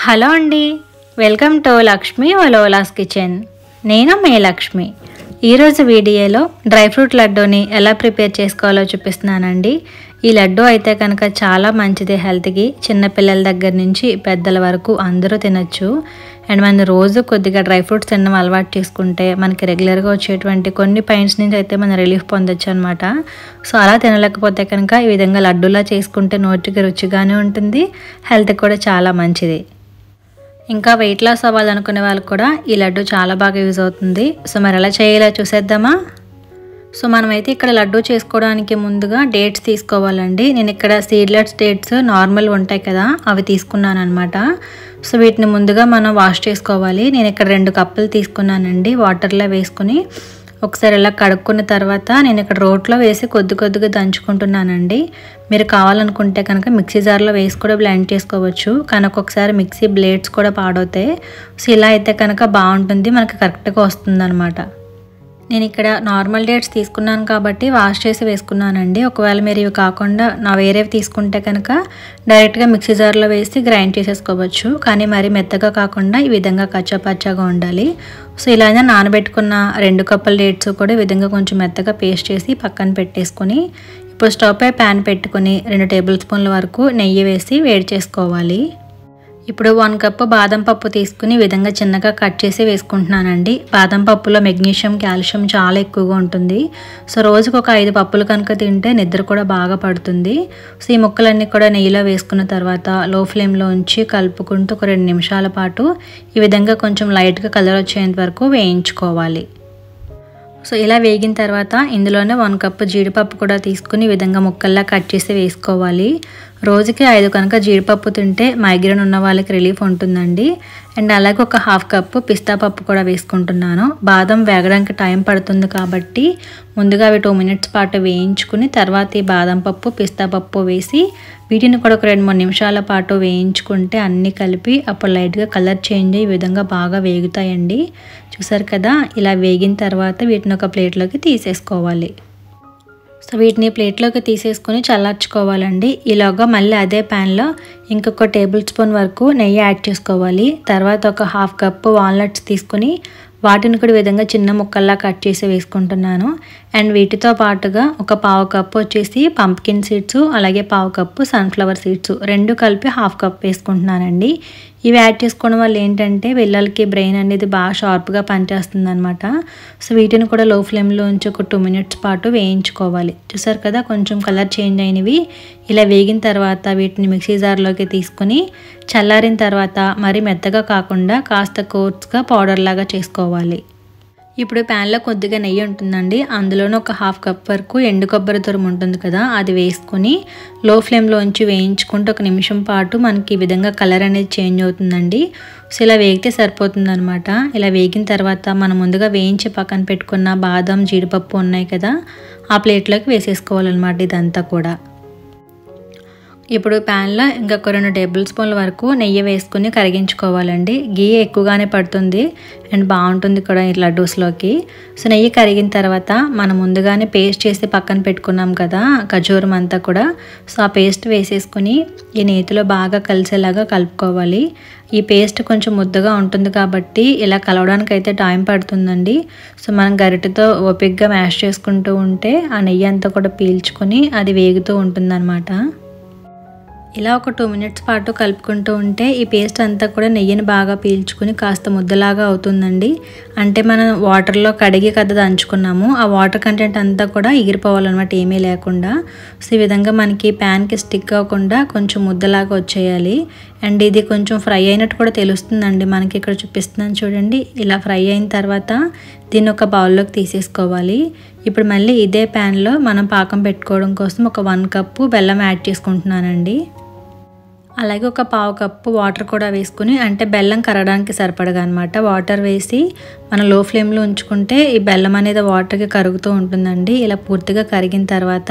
Hello అండి, welcome to Lakshmi వలోలాస్ kitchen. నేను మీ లక్ష్మి. ఈరోజు వీడియోలో డ్రై ఫ్రూట్ లడ్డూని ఎలా ప్రిపేర్ చేసుకోవాలో చూపిస్తున్నానండి. ఈ లడ్డు అయితే కనుక చాలా మంచిది హెల్త్కి. చిన్నపిల్లల దగ్గర నుంచి పెద్దల వరకు అందరూ తినచ్చు. అండ్ మనం రోజు కొద్దిగా డ్రై ఫ్రూట్స్ తినడం అలవాటు చేసుకుంటే మనకి రెగ్యులర్గా వచ్చేటువంటి కొన్ని పెయిన్స్ నుంచి అయితే మనం రిలీఫ్ పొందొచ్చు అనమాట. సో అలా తినలేకపోతే కనుక ఈ విధంగా లడ్డూలా చేసుకుంటే నోటికి రుచిగానే ఉంటుంది, హెల్త్కి కూడా చాలా మంచిది. ఇంకా వెయిట్ లాస్ అవ్వాలనుకునే వాళ్ళకి కూడా ఈ లడ్డు చాలా బాగా యూజ్ అవుతుంది. సో మరి ఎలా చేయాలో చూసేద్దామా. సో మనమైతే ఇక్కడ లడ్డు చేసుకోవడానికి ముందుగా డేట్స్ తీసుకోవాలండి. నేను ఇక్కడ సీడ్లెస్ డేట్స్ నార్మల్ ఉంటాయి కదా, అవి తీసుకున్నాను అనమాట. సో వీటిని ముందుగా మనం వాష్ చేసుకోవాలి. నేను ఇక్కడ 2 కప్పులు తీసుకున్నానండి. వాటర్లో వేసుకుని ఒకసారి ఇలా కడుక్కున్న తర్వాత నేను ఇక్కడ రోట్లో వేసి కొద్దిగా దంచుకుంటున్నానండి. మీరు కావాలనుకుంటే కనుక మిక్సీ జార్లో వేసి కూడా బ్లెండ్ చేసుకోవచ్చు. కానీ ఒక్కొక్కసారి మిక్సీ బ్లేడ్స్ కూడా పాడవుతాయి. సో ఇలా అయితే కనుక బాగుంటుంది, మనకి కరెక్ట్గా వస్తుంది అనమాట. నేను ఇక్కడ నార్మల్ డేట్స్ తీసుకున్నాను కాబట్టి వాష్ చేసి వేసుకున్నానండి. ఒకవేళ మీరు ఇవి కాకుండా వేరేవి తీసుకుంటే కనుక డైరెక్ట్గా మిక్సీ జార్లో వేసి గ్రైండ్ చేసేసుకోవచ్చు. కానీ మరి మెత్తగా కాకుండా ఈ విధంగా కచ్చాపచ్చాగా ఉండాలి. సో ఇలా నానబెట్టుకున్న 2 కప్పుల డేట్స్ కూడా ఈ విధంగా కొంచెం మెత్తగా పేస్ట్ చేసి పక్కన పెట్టేసుకొని ఇప్పుడు స్టవ్ పై ప్యాన్ పెట్టుకుని 2 టేబుల్ స్పూన్ల వరకు నెయ్యి వేసి వేడి చేసుకోవాలి. ఇప్పుడు 1 కప్పు బాదం పప్పు తీసుకుని ఈ విధంగా చిన్నగా కట్ చేసి వేసుకుంటున్నానండి. బాదం పప్పులో మెగ్నీషియం, కాల్షియం చాలా ఎక్కువగా ఉంటుంది. సో రోజుకు ఒక 5 పప్పులు కనుక తింటే నిద్ర కూడా బాగా పడుతుంది. సో ఈ ముక్కలన్నీ కూడా నెయ్యిలో వేసుకున్న తర్వాత లో ఫ్లేమ్లో ఉంచి కలుపుకుంటూ ఒక 2 నిమిషాల పాటు ఈ విధంగా కొంచెం లైట్గా కలర్ వచ్చేంత వరకు వేయించుకోవాలి. సో ఇలా వేగిన తర్వాత ఇందులోనే 1 కప్పు జీడిపప్పు కూడా తీసుకుని ఈ విధంగా ముక్కల్లా కట్ చేసి వేసుకోవాలి. రోజుకి 5 కనుక జీడిపప్పు తింటే మైగ్రేన్ ఉన్న వాళ్ళకి రిలీఫ్ ఉంటుందండి. అండ్ అలాగే ఒక 1/2 కప్పు పిస్తా పప్పు కూడా వేసుకుంటున్నాను. బాదం వేగడానికి టైం పడుతుంది కాబట్టి ముందుగా అవి 2 మినిట్స్ పాటు వేయించుకుని తర్వాత ఈ బాదం పప్పు, పిస్తా పప్పు వేసి వీటిని కూడా ఒక 2-3 నిమిషాల పాటు వేయించుకుంటే అన్నీ కలిపి అప్పుడు లైట్గా కలర్ చేంజ్ అయ్యి ఈ విధంగా బాగా వేగుతాయండి. చూసారు కదా, ఇలా వేగిన తర్వాత వీటిని ఒక ప్లేట్లోకి తీసేసుకోవాలి. సో వీటిని ప్లేట్లోకి తీసేసుకొని చల్లార్చుకోవాలండి. ఈలోగా మళ్ళీ అదే ప్యాన్లో ఇంకొక టేబుల్ స్పూన్ వరకు నెయ్యి యాడ్ చేసుకోవాలి. తర్వాత ఒక 1/2 కప్పు వాల్నట్స్ తీసుకుని వాటిని కూడా విధంగా చిన్న ముక్కల్లా కట్ చేసి వేసుకుంటున్నాను. అండ్ వీటితో పాటుగా ఒక 1/2 కప్పు వచ్చేసి పంప్కిన్ సీడ్స్, అలాగే 1/2 కప్పు సన్ఫ్లవర్ సీడ్స్ 2 కలిపి 1/2 కప్ వేసుకుంటున్నానండి. ఇవి యాడ్ చేసుకోవడం వల్ల ఏంటంటే పిల్లలకి బ్రెయిన్ అనేది బాగా షార్ప్గా పనిచేస్తుంది అనమాట. సో వీటిని కూడా లో ఫ్లేమ్లో ఉంచి ఒక 2 మినిట్స్ పాటు వేయించుకోవాలి. చూసారు కదా, కొంచెం కలర్ చేంజ్ అయినవి. ఇలా వేగిన తర్వాత వీటిని మిక్సీ జార్లోకి తీసుకుని చల్లారిన తర్వాత మరి మెత్తగా కాకుండా కాస్త కోర్స్గా పౌడర్ లాగా చేసుకోవాలి. ఇప్పుడు ప్యాన్లో కొద్దిగా నెయ్యి ఉంటుందండి. అందులోనే ఒక 1/2 కప్ వరకు ఎండు కొబ్బరి తురుము ఉంటుంది కదా, అది వేసుకొని లో ఫ్లేమ్లో ఉంచి వేయించుకుంటే 1 నిమిషం పాటు మనకి ఈ విధంగా కలర్ అనేది చేంజ్ అవుతుందండి. సో ఇలా వేగితే సరిపోతుంది అనమాట. ఇలా వేగిన తర్వాత మనం ముందుగా వేయించి పక్కన పెట్టుకున్న బాదం, జీడిపప్పు ఉన్నాయి కదా, ఆ ప్లేట్లోకి వేసేసుకోవాలన్నమాట ఇదంతా కూడా. ఇప్పుడు ప్యాన్లో ఇంకొక 2 టేబుల్ స్పూన్ల వరకు నెయ్యి వేసుకుని కరిగించుకోవాలండి. గీ ఎక్కువగానే పడుతుంది అండ్ బాగుంటుంది కూడా ఈ లడ్డూస్లోకి. సో నెయ్యి కరిగిన తర్వాత మనం ముందుగానే పేస్ట్ చేసి పక్కన పెట్టుకున్నాం కదా ఖజూరం అంతా కూడా, సో ఆ పేస్ట్ వేసేసుకుని ఈ నేతిలో బాగా కలిసేలాగా కలుపుకోవాలి. ఈ పేస్ట్ కొంచెం ముద్దగా ఉంటుంది కాబట్టి ఇలా కలవడానికి అయితే టైం పడుతుందండి. సో మనం గరిటెతో ఓపిక్గా మ్యాష్ చేసుకుంటూ ఉంటే ఆ నెయ్యి అంతా కూడా పీల్చుకొని అది వేగుతూ ఉంటుందన్నమాట. ఇలా ఒక 2 మినిట్స్ పాటు కలుపుకుంటూ ఉంటే ఈ పేస్ట్ అంతా కూడా నెయ్యిని బాగా పీల్చుకుని కాస్త ముద్దలాగా అవుతుందండి. అంటే మనం వాటర్లో కడిగి కదా దంచుకున్నాము, ఆ వాటర్ కంటెంట్ అంతా కూడా ఎగిరిపోవాలన్నమాట, ఏమీ లేకుండా. సో ఈ విధంగా మనకి ప్యాన్కి స్టిక్ అవ్వకుండా కొంచెం ముద్దలాగా వచ్చేయాలి. అండ్ ఇది కొంచెం ఫ్రై అయినట్టు కూడా తెలుస్తుందండి మనకి. ఇక్కడ చూపిస్తున్నాను చూడండి. ఇలా ఫ్రై అయిన తర్వాత దీన్ని ఒక బౌల్లోకి తీసేసుకోవాలి. ఇప్పుడు మళ్ళీ ఇదే ప్యాన్లో మనం పాకం పెట్టుకోవడం కోసం ఒక 1 కప్పు బెల్లం యాడ్ చేసుకుంటున్నానండి. అలాగే ఒక 1/2 కప్పు వాటర్ కూడా వేసుకుని, అంటే బెల్లం కరగడానికి సరిపడగా అనమాట, వాటర్ వేసి మనం లో ఫ్లేమ్లో ఉంచుకుంటే ఈ బెల్లం అనేది వాటర్కి కరుగుతూ ఉంటుందండి. ఇలా పూర్తిగా కరిగిన తర్వాత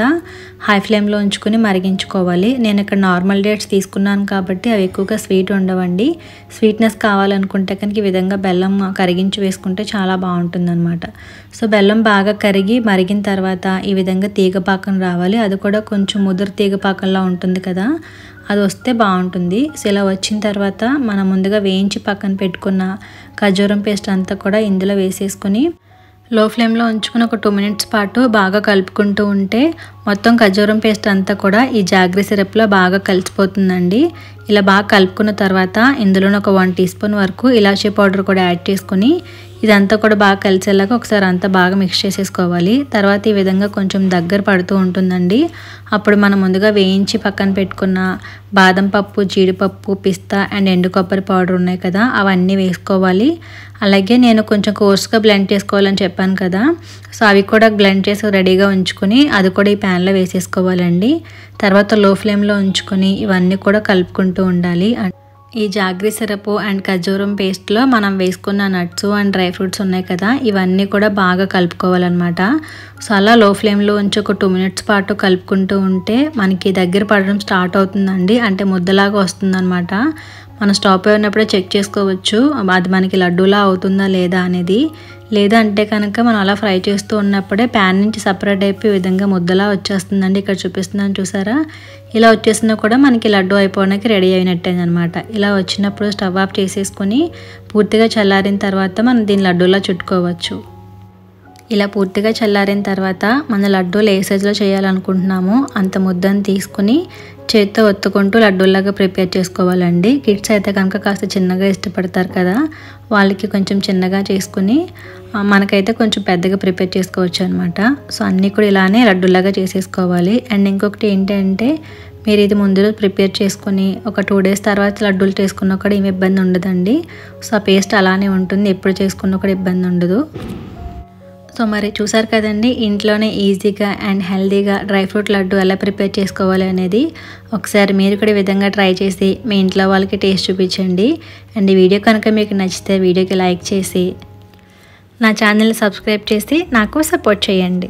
హై ఫ్లేమ్లో ఉంచుకుని మరిగించుకోవాలి. నేను ఇక్కడ నార్మల్ డేట్స్ తీసుకున్నాను కాబట్టి అవి ఎక్కువగా స్వీట్ ఉండవండి. స్వీట్నెస్ కావాలనుకుంటే కనుక ఈ విధంగా బెల్లం కరిగించి వేసుకుంటే చాలా బాగుంటుంది అనమాట. సో బెల్లం బాగా కరిగి మరిగిన తర్వాత ఈ విధంగా తీగపాకం రావాలి. అది కూడా కొంచెం ముదురు తీగపాకంలా ఉంటుంది కదా, అది వస్తే బాగుంటుంది. సో ఇలా వచ్చిన తర్వాత మనం ముందుగా వేయించి పక్కన పెట్టుకున్న ఖర్జూరం పేస్ట్ అంతా కూడా ఇందులో వేసేసుకొని లో ఫ్లేమ్లో ఉంచుకుని ఒక 2 మినిట్స్ పాటు బాగా కలుపుకుంటూ ఉంటే మొత్తం ఖర్జూరం పేస్ట్ అంతా కూడా ఈ జాగ్రీ సిరప్లో బాగా కలిసిపోతుందండి. ఇలా బాగా కలుపుకున్న తర్వాత ఇందులో ఒక 1 టీ స్పూన్ వరకు ఇలాచీ పౌడర్ కూడా యాడ్ చేసుకుని ఇదంతా కూడా బాగా కలిసేలాగా ఒకసారి అంతా బాగా మిక్స్ చేసేసుకోవాలి. తర్వాత ఈ విధంగా కొంచెం దగ్గర పడుతూ ఉంటుందండి. అప్పుడు మనం ముందుగా వేయించి పక్కన పెట్టుకున్న బాదం పప్పు, జీడిపప్పు, పిస్తా అండ్ ఎండు కొబ్బరి పౌడర్ ఉన్నాయి కదా, అవన్నీ వేసుకోవాలి. అలాగే నేను కొంచెం కోర్స్గా బ్లెండ్ చేసుకోవాలని చెప్పాను కదా, సో అవి కూడా బ్లెండ్ చేసి రెడీగా ఉంచుకొని అది కూడా ఈ ప్యాన్లో వేసేసుకోవాలండి. తర్వాత లో ఫ్లేమ్లో ఉంచుకొని ఇవన్నీ కూడా కలుపుకుంటూ ఉండాలి. ఈ జాగ్రీ సిరప్ అండ్ ఖర్జూరం పేస్ట్లో మనం వేసుకున్న నట్స్ అండ్ డ్రై ఫ్రూట్స్ ఉన్నాయి కదా, ఇవన్నీ కూడా బాగా కలుపుకోవాలన్నమాట. సో అలా లో ఫ్లేమ్లో ఉంచి ఒక 2 మినిట్స్ పాటు కలుపుకుంటూ ఉంటే మనకి దగ్గర పడడం స్టార్ట్ అవుతుందండి. అంటే ముద్దలాగా వస్తుందన్నమాట. మనం స్టవ్ పై ఉన్నప్పుడే చెక్ చేసుకోవచ్చు అది మనకి లడ్డూలా అవుతుందా లేదా అనేది. లేదంటే కనుక మనం అలా ఫ్రై చేస్తూ ఉన్నప్పుడే ప్యాన్ నుంచి సపరేట్ అయిపోయి ఈ విధంగా ముద్దలా వచ్చేస్తుందండి. ఇక్కడ చూపిస్తున్నాను చూసారా, ఇలా వచ్చేసినా కూడా మనకి లడ్డు అయిపోవడానికి రెడీ అయినట్టే అనమాట. ఇలా వచ్చినప్పుడు స్టవ్ ఆఫ్ చేసేసుకొని పూర్తిగా చల్లారిన తర్వాత మనం దీన్ని లడ్డూలా చుట్టుకోవచ్చు. ఇలా పూర్తిగా చల్లారిన తర్వాత మన లడ్డూలు ఏ సైజులో చేయాలనుకుంటున్నామో అంత ముద్దను తీసుకుని చేత్తో ఒత్తుకుంటూ లడ్డూలాగా ప్రిపేర్ చేసుకోవాలండి. కిడ్స్ అయితే కనుక కాస్త చిన్నగా ఇష్టపడతారు కదా, వాళ్ళకి కొంచెం చిన్నగా చేసుకుని మనకైతే కొంచెం పెద్దగా ప్రిపేర్ చేసుకోవచ్చు అనమాట. సో అన్నీ కూడా ఇలానే లడ్డూలాగా చేసేసుకోవాలి. అండ్ ఇంకొకటి ఏంటంటే మీరు ఇది ముందు ప్రిపేర్ చేసుకుని ఒక 2 డేస్ తర్వాత లడ్డూలు చేసుకున్నా కూడా ఏమి ఇబ్బంది ఉండదండి. సో ఆ పేస్ట్ అలానే ఉంటుంది, ఎప్పుడు చేసుకున్నా కూడా ఇబ్బంది ఉండదు. సో మరి చూసారు కదండి, ఇంట్లోనే ఈజీగా అండ్ హెల్తీగా డ్రై ఫ్రూట్ లడ్డు ఎలా ప్రిపేర్ చేసుకోవాలి అనేది. ఒకసారి మీరు కూడా ఈ విధంగా ట్రై చేసి మీ ఇంట్లో వాళ్ళకి టేస్ట్ చూపించండి. అండ్ ఈ వీడియో కనుక మీకు నచ్చితే వీడియోకి లైక్ చేసి నా ఛానల్ని సబ్స్క్రైబ్ చేసి నాకు సపోర్ట్ చేయండి.